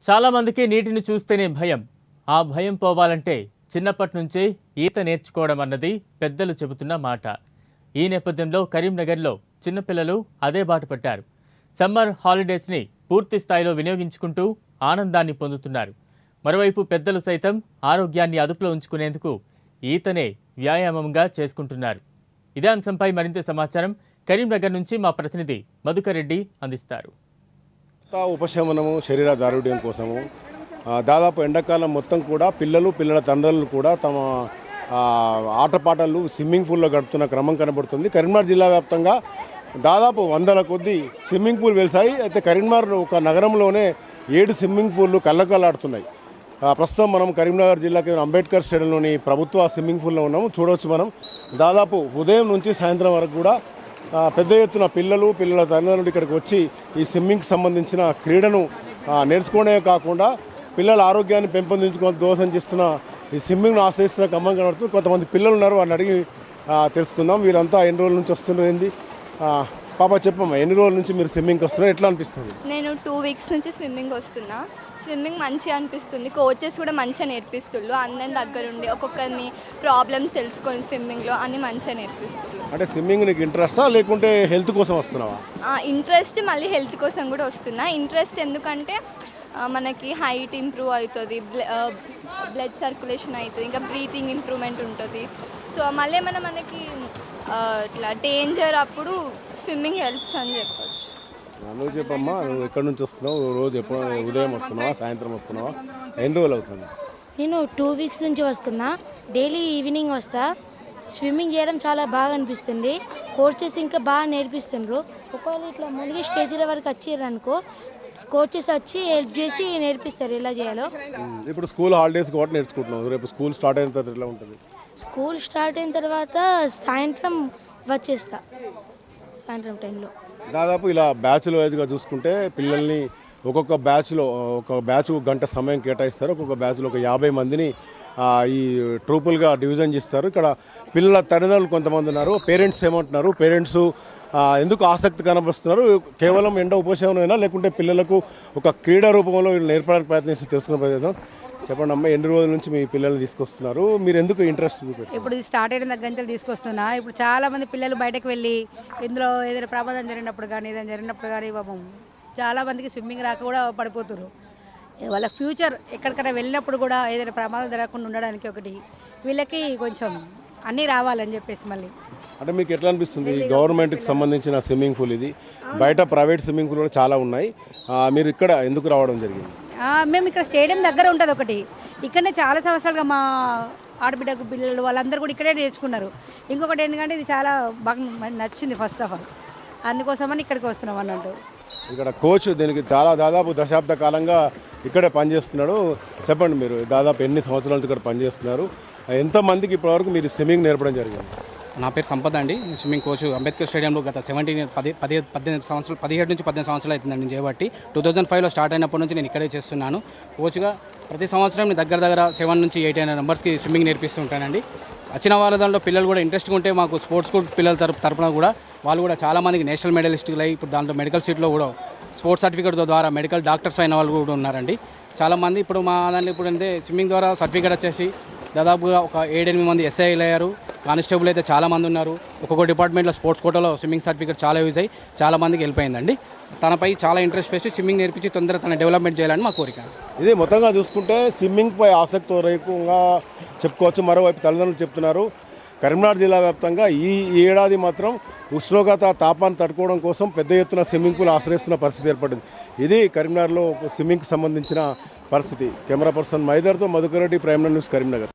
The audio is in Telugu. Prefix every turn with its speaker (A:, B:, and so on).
A: చాలా మందికి నీటిని చూస్తేనే భయం. ఆ భయం పోవాలంటే చిన్నప్పటి నుంచే ఈత నేర్చుకోవడం అన్నది పెద్దలు చెబుతున్న మాట. ఈ నేపథ్యంలో కరీంనగర్లో చిన్నపిల్లలు అదే బాట పట్టారు. సమ్మర్ హాలిడేస్ని పూర్తి స్థాయిలో వినియోగించుకుంటూ ఆనందాన్ని పొందుతున్నారు. మరోవైపు పెద్దలు సైతం ఆరోగ్యాన్ని అదుపులో ఉంచుకునేందుకు ఈతనే వ్యాయామంగా చేసుకుంటున్నారు. ఇదే అంశంపై మరింత సమాచారం కరీంనగర్ నుంచి మా ప్రతినిధి మధుకర్ రెడ్డి అందిస్తారు.
B: ఉపశమనము శరీర దారుఢ్యం కోసము దాదాపు ఎండాకాలం మొత్తం కూడా పిల్లల తండ్రులు కూడా తమ ఆటపాటలు స్విమ్మింగ్ పూల్లో గడుపుతున్న క్రమం కనబడుతుంది. కరీంనగర్ జిల్లా వ్యాప్తంగా దాదాపు 100ల కొద్దీ స్విమ్మింగ్ పూల్ వెలిసాయి. అయితే కరీంనగర్ ఒక నగరంలోనే 7 స్విమ్మింగ్ పూల్లు కళ్ళకల్లాడుతున్నాయి. ప్రస్తుతం మనం కరీంనగర్ జిల్లాకి అంబేద్కర్ స్టేడియంలోని ప్రభుత్వ స్విమ్మింగ్ పూల్లో ఉన్నాము. చూడవచ్చు మనం దాదాపు ఉదయం నుంచి సాయంత్రం వరకు కూడా పెద్ద ఎత్తున పిల్లల తల్లిదండ్రులు ఇక్కడికి వచ్చి ఈ స్విమ్మింగ్కి సంబంధించిన క్రీడను నేర్చుకోవడమే కాకుండా పిల్లల ఆరోగ్యాన్ని పెంపొందించుకొని దోహదం చేస్తున్న ఈ స్విమ్మింగ్ను ఆశ్రయిస్తున్న క్రమం కనబడుతుంది. కొంతమంది పిల్లలు ఉన్నారు, వారిని అడిగి తెలుసుకుందాం. వీరంతా ఎన్ని రోజుల నుంచి వస్తున్నది? పాప చెప్పమ్మా, ఎన్ని రోజుల నుంచి మీరు స్విమ్మింగ్కి వస్తున్నారు? ఎట్లా అనిపిస్తుంది?
C: నేను 2 వీక్స్ నుంచి స్విమ్మింగ్ వస్తున్నా. స్విమ్మింగ్ మంచిగా అనిపిస్తుంది. కోచెస్ కూడా మంచిగా నేర్పిస్తున్నారు. అందరి దగ్గరుండి ఒక్కొక్కరిని ప్రాబ్లమ్స్ తెలుసుకొని స్విమ్మింగ్లో అన్ని మంచిగా నేర్పిస్తున్నారు.
B: అంటే స్విమ్మింగ్ నీకు ఇంట్రెస్టా లేకుంటే హెల్త్ కోసం వస్తున్నావా?
C: ఇంట్రెస్ట్, మళ్ళీ హెల్త్ కోసం కూడా వస్తున్నా. ఇంట్రెస్ట్ ఎందుకంటే మనకి హైట్ ఇంప్రూవ్ అవుతుంది, బ్లడ్ సర్క్యులేషన్ అవుతుంది, ఇంకా బ్రీతింగ్ ఇంప్రూవ్మెంట్ ఉంటుంది. సో మళ్ళీ మనకి ఇట్లా డేంజర్ అప్పుడు స్విమ్మింగ్ హెల్ప్స్ అని చెప్పొచ్చు.
B: నువ్వు చెప్పమ్మా, నువ్వు ఎక్కడి నుంచి వస్తున్నావు? రోజు ఎప్పుడు ఉదయం వస్తున్నావా, సాయంత్రం వస్తున్నావా? ఎన్ని రోజులు అవుతుంది?
D: నేను 2 వీక్స్ నుంచి వస్తున్నా. డైలీ ఈవినింగ్ వస్తా. స్విమ్మింగ్ చేయడం చాలా బాగా అనిపిస్తుంది. కోచెస్ ఇంకా బాగా నేర్పిస్తుండ్రు. ఒకవేళ ఇట్లా మునిగి స్టేజ్ల వరకు వచ్చారనుకో, కోచెస్ వచ్చి హెల్ప్ చేసి నేర్పిస్తారు ఎలా చేయాలో.
B: ఇప్పుడు స్కూల్ హాలిడేస్ కాబట్టి నేర్చుకుంటున్నావు. రేపు స్కూల్ స్టార్ట్ అయిన తర్వాత ఎలా ఉంటుంది?
D: స్కూల్ స్టార్ట్ అయిన తర్వాత సాయంత్రం వచ్చేస్తా. సాయంత్రం టైంలో
B: దాదాపు ఇలా బ్యాచ్ల వైజ్గా చూసుకుంటే పిల్లల్ని ఒక్కొక్క బ్యాచ్ గంట సమయం కేటాయిస్తారు. ఒక్కొక్క బ్యాచ్లో ఒక 50 మందిని ఈ ట్రూపులుగా డివిజన్ చేస్తారు. ఇక్కడ పిల్లల తల్లిదండ్రులు కొంతమంది ఉన్నారు. పేరెంట్స్ ఏమంటున్నారు? పేరెంట్స్ ఎందుకు ఆసక్తి కనబరుస్తున్నారు? కేవలం ఎండ ఉపశమనమైనా లేకుంటే పిల్లలకు ఒక క్రీడా రూపంలో నేర్పడానికి ప్రయత్నిస్తే తెలుసుకునే ప్రయత్నం. చెప్పండి అమ్మ, ఎన్ని రోజుల నుంచి మీ పిల్లల్ని తీసుకొస్తున్నారు? మీరు ఎందుకు ఇంట్రెస్ట్ చూపెట్టారు?
E: ఇప్పుడు ఇది స్టార్ట్ అయిన దగ్గర నుంచి తీసుకొస్తున్నా. ఇప్పుడు చాలా మంది పిల్లలు బయటకు వెళ్ళి ఇందులో ఏదైనా ప్రమాదం జరిగినప్పుడు కానీ పాపం చాలా మందికి స్విమ్మింగ్ రాక కూడా పడిపోతున్నారు. వాళ్ళ ఫ్యూచర్ ఎక్కడికైనా వెళ్ళినప్పుడు కూడా ఏదైనా ప్రమాదం జరగకుండా ఉండడానికి ఒకటి వీళ్ళకి కొంచెం అన్నీ రావాలని చెప్పేసి మళ్ళీ.
B: అంటే మీకు ఎట్లా అనిపిస్తుంది? గవర్నమెంట్కి సంబంధించిన స్విమ్మింగ్ పూల్ ఇది, బయట ప్రైవేట్ స్విమ్మింగ్ పూల్ కూడా చాలా ఉన్నాయి. మీరు ఇక్కడ ఎందుకు రావడం జరిగింది?
E: మేము ఇక్కడ స్టేడియం దగ్గర ఉంటుంది ఒకటి. ఇక్కడనే చాలా సంవత్సరాలుగా మా ఆడబిడ్డకు పిల్లలు వాళ్ళందరూ కూడా ఇక్కడే నేర్చుకున్నారు. ఇంకొకటి ఎందుకంటే ఇది చాలా బాగా నచ్చింది ఫస్ట్ ఆఫ్ ఆల్, అందుకోసమని ఇక్కడికి వస్తున్నాం అన్నట్టు.
B: ఇక్కడ కోచ్ దీనికి దాదాపు దశాబ్ద కాలంగా ఇక్కడే పనిచేస్తున్నాడు. చెప్పండి, మీరు దాదాపు ఎన్ని సంవత్సరాలు ఇక్కడ పనిచేస్తున్నారు? ఎంతమందికి ఇప్పటివరకు మీరు స్విమ్మింగ్ నేర్పడం జరిగింది?
F: నా పేరు సంపద అండి. స్విమ్మింగ్ కోచ్ అంబేద్కర్ స్టేడియంలో గత 17 సంవత్సరాలు 17 నుంచి 18 సంవత్సరాలు అవుతుందండి నేను చేయబట్టి. 2005లో స్టార్ట్ అయినప్పటి నుంచి నేను ఇక్కడే చేస్తున్నాను. కోచ్గా ప్రతి సంవత్సరం నేను దగ్గర 7 నుంచి 8 మెంబర్స్కి స్విమ్మింగ్ నేర్పిస్తూ ఉంటానండి. వచ్చిన వాళ్ళ దాంట్లో పిల్లలు కూడా ఇంట్రెస్ట్గా ఉంటే మాకు స్పోర్ట్స్ స్కూల్ పిల్లల తరపున కూడా వాళ్ళు కూడా చాలామందికి నేషనల్ మెడలిస్టులు అయ్యి ఇప్పుడు దాంట్లో మెడికల్ సీట్లో కూడా స్పోర్ట్స్ సర్టిఫికేట్ ద్వారా మెడికల్ డాక్టర్స్ అయిన వాళ్ళు కూడా ఉన్నారండి చాలామంది. ఇప్పుడు మా దాంట్లో ఇప్పుడు అంటే స్విమ్మింగ్ ద్వారా సర్టిఫికేట్ వచ్చేసి దాదాపుగా ఒక 7-8 మంది ఎస్ఐలు అయ్యారు. కానిస్టేబుల్ అయితే చాలామంది ఉన్నారు. ఒక్కొక్క డిపార్ట్మెంట్లో స్పోర్ట్స్ కోటాలో స్విమ్మింగ్ సర్టిఫికేట్ చాలా యూజ్ అయ్యి చాలామందికి వెళ్ళిపోయిందండి. తనపై చాలా ఇంట్రెస్ట్ పెట్టి స్విమ్మింగ్ నేర్పించి తొందరగా తన డెవలప్మెంట్ చేయాలని మా కోరిక.
B: ఇది మొత్తంగా చూసుకుంటే స్విమ్మింగ్పై ఆసక్తి రేకంగా చెప్పుకోవచ్చు. మరోవైపు తల్లిదండ్రులు చెప్తున్నారు కరీంనగర్ జిల్లా వ్యాప్తంగా ఈ ఏడాది మాత్రం ఉష్ణోగ్రత తాపాన్ని తట్టుకోవడం కోసం పెద్ద ఎత్తున స్విమ్మింగ్ పూల్ ఆశ్రయిస్తున్న పరిస్థితి ఏర్పడింది. ఇది కరీంనగర్లో స్విమ్మింగ్కి సంబంధించిన పరిస్థితి. కెమెరా పర్సన్ మైదర్తో మధుకర్ రెడ్డి, ప్రైమ్ న్యూస్, కరీంనగర్.